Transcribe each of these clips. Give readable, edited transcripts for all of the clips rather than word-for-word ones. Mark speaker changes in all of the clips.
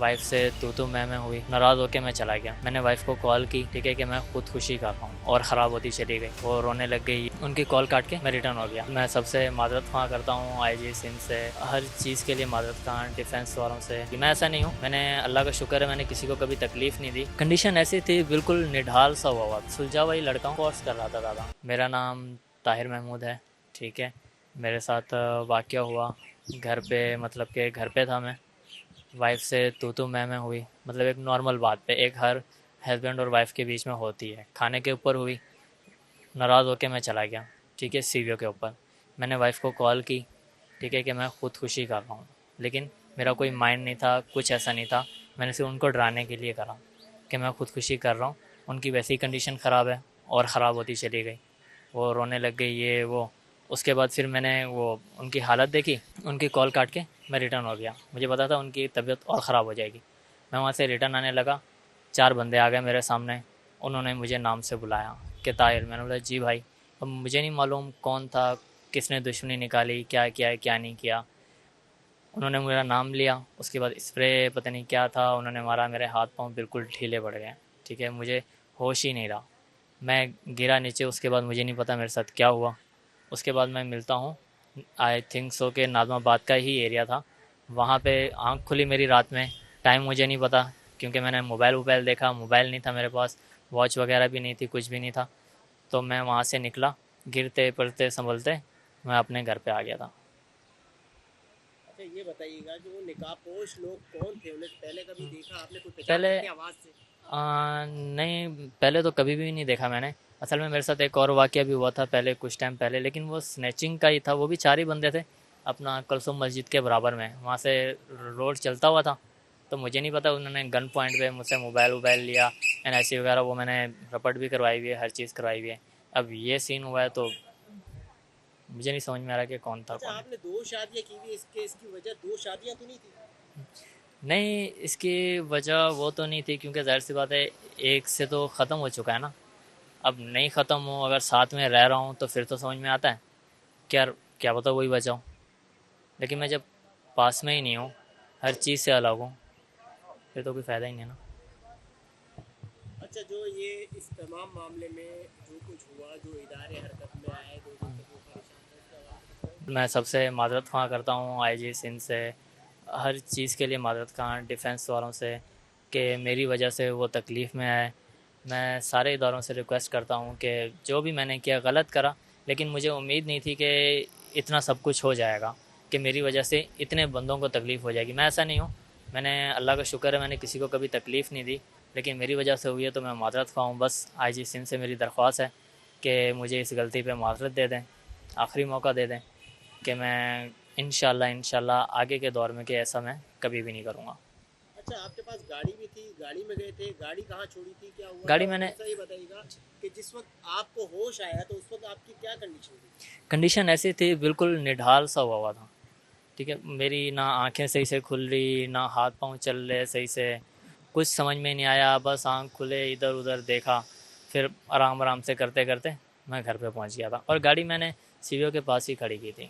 Speaker 1: Wife से तू मैं हुई, नाराज़ होकर मैं चला गया। मैंने वाइफ को कॉल की, ठीक है, कि मैं खुदकुशी कर रहा हूँ, और ख़राब होती चली गई। वो रोने लग गई। उनकी कॉल काट के मैं रिटर्न हो गया। मैं सबसे माजरत ख़्वाह करता हूँ आईजी सिंध से, हर चीज़ के लिए माजरत ख़्वाह डिफेंस वालों से। मैं ऐसा नहीं हूँ, मैंने अल्लाह का शुक्र है मैंने किसी को कभी तकलीफ़ नहीं दी। कंडीशन ऐसी थी, बिल्कुल निढाल सा हुआ, सुलझा हुआ ही लड़का हूँ, कोर्स कर रहा था ज़्यादा। मेरा नाम ताहिर महमूद है, ठीक है। मेरे साथ वाक़या हुआ घर पे, मतलब कि घर पे था मैं, वाइफ से तू मैं हुई, मतलब एक नॉर्मल बात पे, एक हर हस्बैंड और वाइफ के बीच में होती है। खाने के ऊपर हुई, नाराज़ होकर मैं चला गया, ठीक है, सीवियों के ऊपर। मैंने वाइफ को कॉल की, ठीक है, कि मैं खुदकुशी कर रहा हूँ, लेकिन मेरा कोई माइंड नहीं था, कुछ ऐसा नहीं था। मैंने सिर्फ उनको डराने के लिए करा कि मैं खुदकुशी कर रहा हूँ। उनकी वैसी कंडीशन ख़राब है और ख़राब होती चली गई। वो रोने लग गई, ये वो। उसके बाद फिर मैंने वो उनकी हालत देखी, उनकी कॉल काट के मैं रिटर्न हो गया। मुझे पता था उनकी तबीयत और ख़राब हो जाएगी। मैं वहाँ से रिटर्न आने लगा, 4 बंदे आ गए मेरे सामने। उन्होंने मुझे नाम से बुलाया कि ताहिर। मैंने बोला जी भाई। अब मुझे नहीं मालूम कौन था, किसने दुश्मनी निकाली, क्या किया क्या नहीं किया। उन्होंने मेरा नाम लिया, उसके बाद स्प्रे पता नहीं क्या था उन्होंने मारा, मेरे हाथ पाँव बिल्कुल ढीले पड़ गए, ठीक है। मुझे होश ही नहीं रहा, मैं गिरा नीचे। उसके बाद मुझे नहीं पता मेरे साथ क्या हुआ। उसके बाद मैं मिलता हूँ, आई थिंक सो के नाज़माबाद का ही एरिया था। वहाँ पे आँख खुली मेरी रात में, टाइम मुझे नहीं पता, क्योंकि मैंने मोबाइल देखा, मोबाइल नहीं था मेरे पास, वॉच वगैरह भी नहीं थी, कुछ भी नहीं था। तो मैं वहाँ से निकला, गिरते पड़ते संभलते मैं अपने घर पे आ गया था।
Speaker 2: अच्छा, ये बताइएगा जो वो निकाबपोश लोग कौन थे? उन्हें पहले कभी देखा आपने? कोई पहचान
Speaker 1: पहले
Speaker 2: सकते हैं आवाज़ से?
Speaker 1: नहीं, पहले तो कभी भी नहीं देखा मैंने। असल में मेरे साथ एक और वाक़या भी हुआ था पहले, कुछ टाइम पहले, लेकिन वो स्नैचिंग का ही था। वो भी 4 ही बंदे थे, अपना कलसुम मस्जिद के बराबर में, वहाँ से रोड चलता हुआ था। तो मुझे नहीं पता, उन्होंने गन पॉइंट पे मुझसे मोबाइल वोबाइल लिया, एनआईसी वगैरह वो मैंने रपट भी करवाई हुई है, हर चीज़ करवाई हुई है। अब ये सीन हुआ है तो मुझे नहीं समझ में आ रहा कि कौन था
Speaker 2: अच्छा,
Speaker 1: कौन नहीं।
Speaker 2: आपने 2 शादियाँ की हुई, इसकी वजह 2 शादियाँ तो नहीं थी?
Speaker 1: नहीं, इसकी वजह वो तो नहीं थी, क्योंकि जाहिर सी बात है, एक से तो ख़त्म हो चुका है ना। अब नहीं ख़त्म हो, अगर साथ में रह रहा हूँ तो फिर तो समझ में आता है क्या, क्या पता वही वजह हो। लेकिन मैं जब पास में ही नहीं हूँ, हर चीज़ से अलग हूँ, फिर तो कोई फ़ायदा ही नहीं है ना।
Speaker 2: अच्छा, जो ये इस तमाम मामले में जो कुछ हुआ, जो इदारे हरकत में आए, 2 दिन तक वो परेशान रहे, उसके हवाले से कुछ कहेंगे?
Speaker 1: मैं सबसे माजरत ख़्वाह करता हूँ आईजी सिंध से, हर चीज़ के लिए माजरत ख़्वाह डिफेंस वालों से, कि मेरी वजह से वो तकलीफ़ में आए। मैं सारे इदारों से रिक्वेस्ट करता हूँ कि जो भी मैंने किया गलत करा, लेकिन मुझे उम्मीद नहीं थी कि इतना सब कुछ हो जाएगा, कि मेरी वजह से इतने बंदों को तकलीफ़ हो जाएगी। मैं ऐसा नहीं हूँ, मैंने अल्लाह का शुक्र है मैंने किसी को कभी तकलीफ़ नहीं दी, लेकिन मेरी वजह से हुई है तो मैं माजरत ख़्वाह हूँ। बस आईजी सिंध से मेरी दरख्वास्त है कि मुझे इस गलती पे माजरत दे दें, आखिरी मौका दे दें, कि मैं इंशाल्लाह आगे के दौर में कि ऐसा मैं कभी भी नहीं करूँगा।
Speaker 2: अच्छा, आपके पास गाड़ी भी थी, गाड़ी में गए थे, गाड़ी कहाँ छोड़ी थी, क्या हुआ था?
Speaker 1: गाड़ी
Speaker 2: और
Speaker 1: मैंने,
Speaker 2: दूसरा ये बताइएगा कि जिस वक्त आपको होश आया तो उस वक्त आपकी क्या कंडीशन थी?
Speaker 1: कंडीशन ऐसी थी, बिल्कुल निढाल सा हुआ था, ठीक है। मेरी ना आंखें सही से खुल रही, ना हाथ पांव चल रहे सही से, कुछ समझ में नहीं आया। बस आंख खुले, इधर उधर देखा, फिर आराम आराम से करते करते मैं घर पे पहुंच गया था, और गाड़ी मैंने सीवीओ के पास ही खड़ी की थी।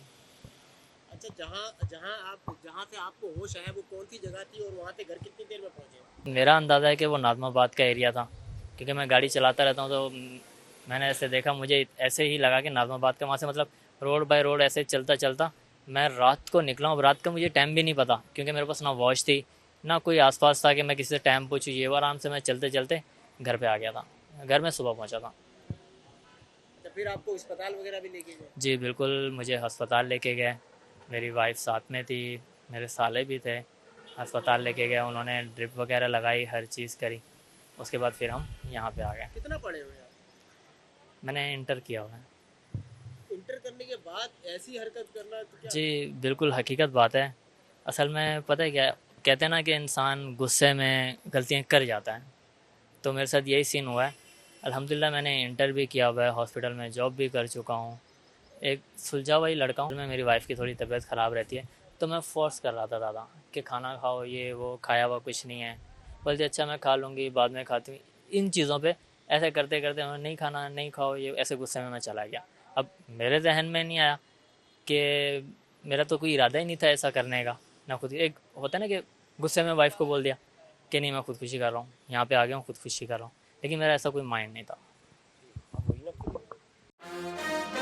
Speaker 2: अच्छा, जहाँ से आपको होश आया वो कौन सी जगह थी और वहाँ से घर कितनी देर में पहुँचे?
Speaker 1: मेरा अंदाज़ा है कि वो नाज़माबाद का एरिया था, क्योंकि मैं गाड़ी चलाता रहता हूँ। तो मैंने ऐसे देखा, मुझे ऐसे ही लगा कि नाज़माबाद का, वहाँ से मतलब रोड बाय रोड ऐसे चलता चलता मैं रात को निकला हूँ। अब रात का मुझे टाइम भी नहीं पता, क्योंकि मेरे पास ना वॉच थी, ना कोई आसपास था कि मैं किसी से टाइम पूछूँ। ये वो, आराम से मैं चलते चलते घर पे आ गया था, घर में सुबह पहुँचा था।
Speaker 2: अच्छा, फिर आपको अस्पताल वगैरह भी लेके गए?
Speaker 1: जी बिल्कुल, मुझे अस्पताल लेके गए, मेरी वाइफ साथ में थी, मेरे साले भी थे। अस्पताल लेके गए, उन्होंने ड्रिप वगैरह लगाई, हर चीज़ करी। उसके बाद फिर हम यहाँ पे आ गए।
Speaker 2: कितना पढ़े हुए हैं आप?
Speaker 1: मैंने इंटर किया हुआ है।
Speaker 2: इंटर करने के बाद ऐसी हरकत करना तो क्या?
Speaker 1: जी बिल्कुल हकीकत बात है। असल में पता है क्या, कहते हैं ना कि इंसान गुस्से में गलतियाँ कर जाता है, तो मेरे साथ यही सीन हुआ है। अल्हम्दुलिल्लाह मैंने इंटर भी किया हुआ है, हॉस्पिटल में जॉब भी कर चुका हूँ, एक सुलझा हुआ ही लड़का हूँ मैं। मेरी वाइफ की थोड़ी तबीयत ख़राब रहती है, तो मैं फ़ोर्स कर रहा था ज़्यादा कि खाना खाओ, ये वो, खाया हुआ कुछ नहीं है। बोलती अच्छा मैं खा लूँगी, बाद में खाती हूँ। इन चीज़ों पे ऐसे करते करते नहीं खाना, नहीं खाओ, ये ऐसे गुस्से में मैं चला गया। अब मेरे जहन में नहीं आया कि मेरा तो कोई इरादा ही नहीं था ऐसा करने का। ना खुद, एक होता है ना कि गुस्से में वाइफ को बोल दिया कि नहीं मैं खुदकुशी कर रहा हूँ, यहाँ पे आ गया हूँ खुदकुशी कर रहा हूँ, लेकिन मेरा ऐसा कोई माइंड नहीं था।
Speaker 2: हाँ वही ना।